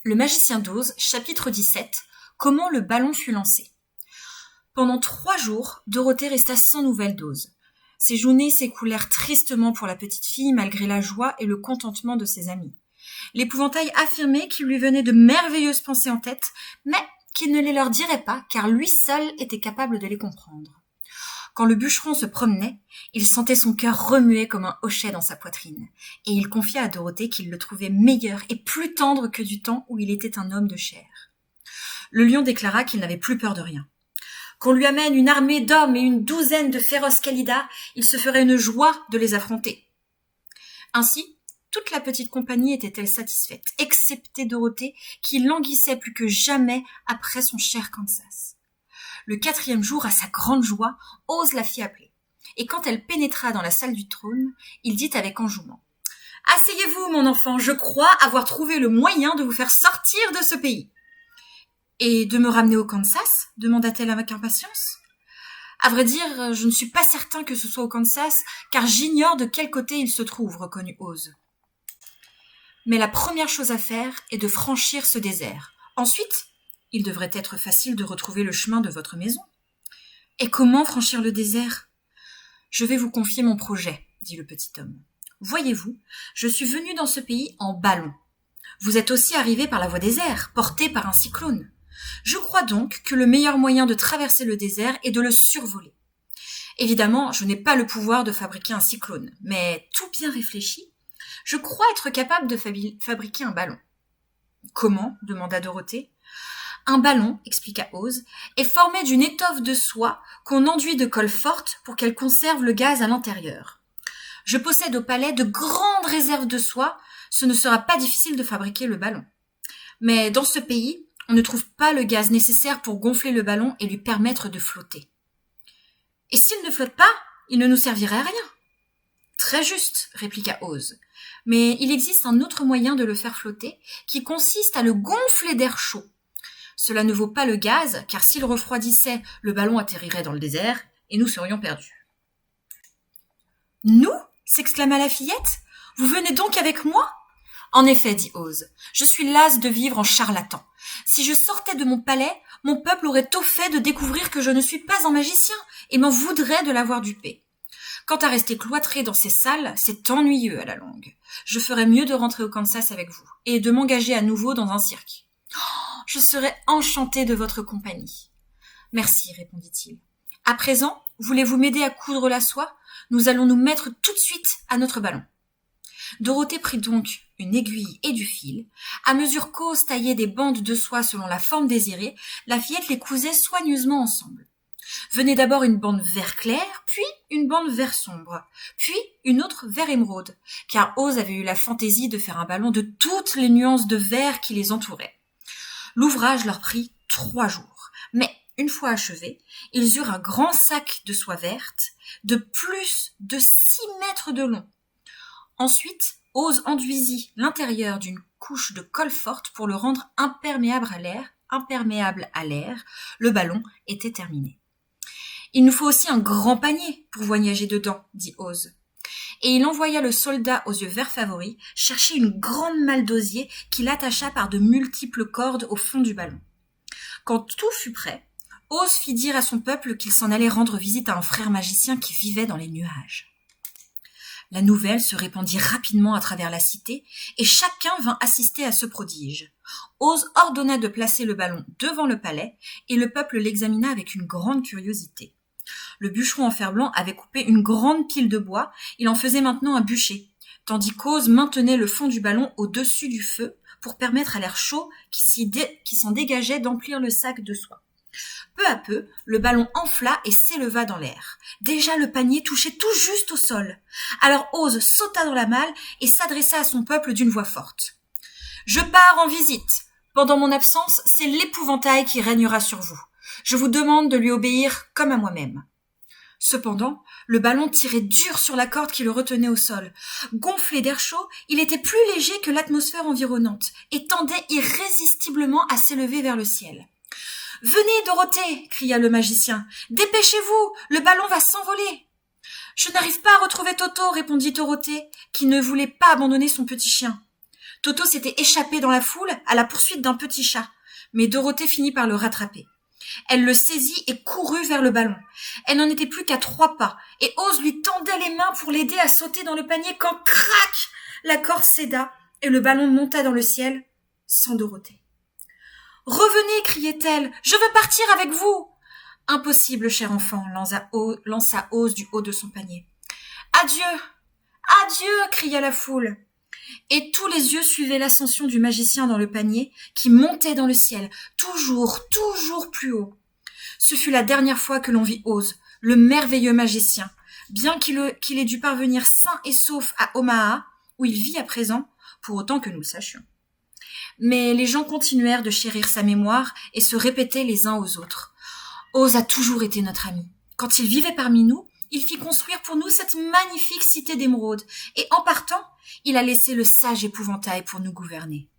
Le magicien d'Oz, chapitre 17. Comment le ballon fut lancé. Pendant 3 jours, Dorothée resta sans nouvelles d'Oz. Ses journées s'écoulèrent tristement pour la petite fille malgré la joie et le contentement de ses amis. L'épouvantail affirmait qu'il lui venait de merveilleuses pensées en tête, mais qu'il ne les leur dirait pas car lui seul était capable de les comprendre. Quand le bûcheron se promenait, il sentait son cœur remuer comme un hochet dans sa poitrine, et il confia à Dorothée qu'il le trouvait meilleur et plus tendre que du temps où il était un homme de chair. Le lion déclara qu'il n'avait plus peur de rien. Qu'on lui amène une armée d'hommes et une douzaine de féroces Kalidas, il se ferait une joie de les affronter. Ainsi, toute la petite compagnie était-elle satisfaite, excepté Dorothée, qui languissait plus que jamais après son cher Kansas. Le 4e jour, à sa grande joie, Oz la fit appeler. Et quand elle pénétra dans la salle du trône, il dit avec enjouement : « Asseyez-vous, mon enfant, je crois avoir trouvé le moyen de vous faire sortir de ce pays. » « Et de me ramener au Kansas ? Demanda-t-elle avec impatience. « À vrai dire, je ne suis pas certain que ce soit au Kansas, car j'ignore de quel côté il se trouve, reconnut Oz. Mais la première chose à faire est de franchir ce désert. Ensuite, il devrait être facile de retrouver le chemin de votre maison. »« Et comment franchir le désert ? » ?»« Je vais vous confier mon projet, dit le petit homme. Voyez-vous, je suis venu dans ce pays en ballon. Vous êtes aussi arrivé par la voie des airs, porté par un cyclone. Je crois donc que le meilleur moyen de traverser le désert est de le survoler. Évidemment, je n'ai pas le pouvoir de fabriquer un cyclone, mais tout bien réfléchi, je crois être capable de fabriquer un ballon. « Comment ? » demanda Dorothée. « Un ballon, expliqua Oz, est formé d'une étoffe de soie qu'on enduit de colle forte pour qu'elle conserve le gaz à l'intérieur. Je possède au palais de grandes réserves de soie, ce ne sera pas difficile de fabriquer le ballon. Mais dans ce pays, on ne trouve pas le gaz nécessaire pour gonfler le ballon et lui permettre de flotter. Et s'il ne flotte pas, il ne nous servirait à rien. »« Très juste, répliqua Oz. Mais il existe un autre moyen de le faire flotter, qui consiste à le gonfler d'air chaud. Cela ne vaut pas le gaz, car s'il refroidissait, le ballon atterrirait dans le désert, et nous serions perdus. »« Nous ? S'exclama la fillette. Vous venez donc avec moi ? En effet, dit Oz, je suis lasse de vivre en charlatan. Si je sortais de mon palais, mon peuple aurait tôt fait de découvrir que je ne suis pas un magicien et m'en voudrait de l'avoir dupé. Quant à rester cloîtré dans ces salles, c'est ennuyeux à la longue. Je ferais mieux de rentrer au Kansas avec vous et de m'engager à nouveau dans un cirque. Oh, je serais enchanté de votre compagnie. Merci, répondit-il. À présent, voulez-vous m'aider à coudre la soie ? Nous allons nous mettre tout de suite à notre ballon. Dorothée prit donc une aiguille et du fil. À mesure qu'Oz taillait des bandes de soie selon la forme désirée, la fillette les cousait soigneusement ensemble. Venait d'abord une bande vert clair, puis une bande vert sombre, puis une autre vert émeraude, car Oz avait eu la fantaisie de faire un ballon de toutes les nuances de vert qui les entouraient. L'ouvrage leur prit 3 jours, mais une fois achevé, ils eurent un grand sac de soie verte de plus de 6 mètres de long. Ensuite, Oz enduisit l'intérieur d'une couche de colle forte pour le rendre imperméable à l'air. Le ballon était terminé. « Il nous faut aussi un grand panier pour voyager dedans, dit Oz. Et il envoya le soldat aux yeux verts favoris chercher une grande malle d'osier qu'il attacha par de multiples cordes au fond du ballon. Quand tout fut prêt, Oz fit dire à son peuple qu'il s'en allait rendre visite à un frère magicien qui vivait dans les nuages. La nouvelle se répandit rapidement à travers la cité et chacun vint assister à ce prodige. Oz ordonna de placer le ballon devant le palais et le peuple l'examina avec une grande curiosité. Le bûcheron en fer-blanc avait coupé une grande pile de bois, il en faisait maintenant un bûcher, tandis qu'Oz maintenait le fond du ballon au-dessus du feu pour permettre à l'air chaud qui s'en dégageait d'emplir le sac de soie. Peu à peu, le ballon enfla et s'éleva dans l'air. Déjà le panier touchait tout juste au sol. Alors Oz sauta dans la malle et s'adressa à son peuple d'une voix forte. « Je pars en visite. Pendant mon absence, c'est l'épouvantail qui régnera sur vous. Je vous demande de lui obéir comme à moi-même. » Cependant, le ballon tirait dur sur la corde qui le retenait au sol. Gonflé d'air chaud, il était plus léger que l'atmosphère environnante et tendait irrésistiblement à s'élever vers le ciel. « Venez, Dorothée !» cria le magicien. « Dépêchez-vous, le ballon va s'envoler !»« Je n'arrive pas à retrouver Toto !» répondit Dorothée, qui ne voulait pas abandonner son petit chien. Toto s'était échappé dans la foule à la poursuite d'un petit chat, mais Dorothée finit par le rattraper. Elle le saisit et courut vers le ballon. Elle n'en était plus qu'à 3 pas, et Ose lui tendait les mains pour l'aider à sauter dans le panier quand, crac, la corde céda et le ballon monta dans le ciel sans Dorothée. « Revenez, criait-elle, je veux partir avec vous !» « Impossible, cher enfant, lança Ose du haut de son panier. « Adieu, adieu !» cria la foule. Et tous les yeux suivaient l'ascension du magicien dans le panier, qui montait dans le ciel, toujours plus haut. Ce fut la dernière fois que l'on vit Ose, le merveilleux magicien, bien qu'il ait dû parvenir sain et sauf à Omaha, où il vit à présent, pour autant que nous le sachions. Mais les gens continuèrent de chérir sa mémoire et se répétaient les uns aux autres. Ose a toujours été notre ami. Quand il vivait parmi nous, il fit construire pour nous cette magnifique cité d'émeraude, et en partant, il a laissé le sage épouvantail pour nous gouverner.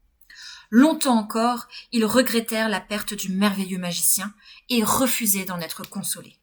Longtemps encore, ils regrettèrent la perte du merveilleux magicien et refusaient d'en être consolés.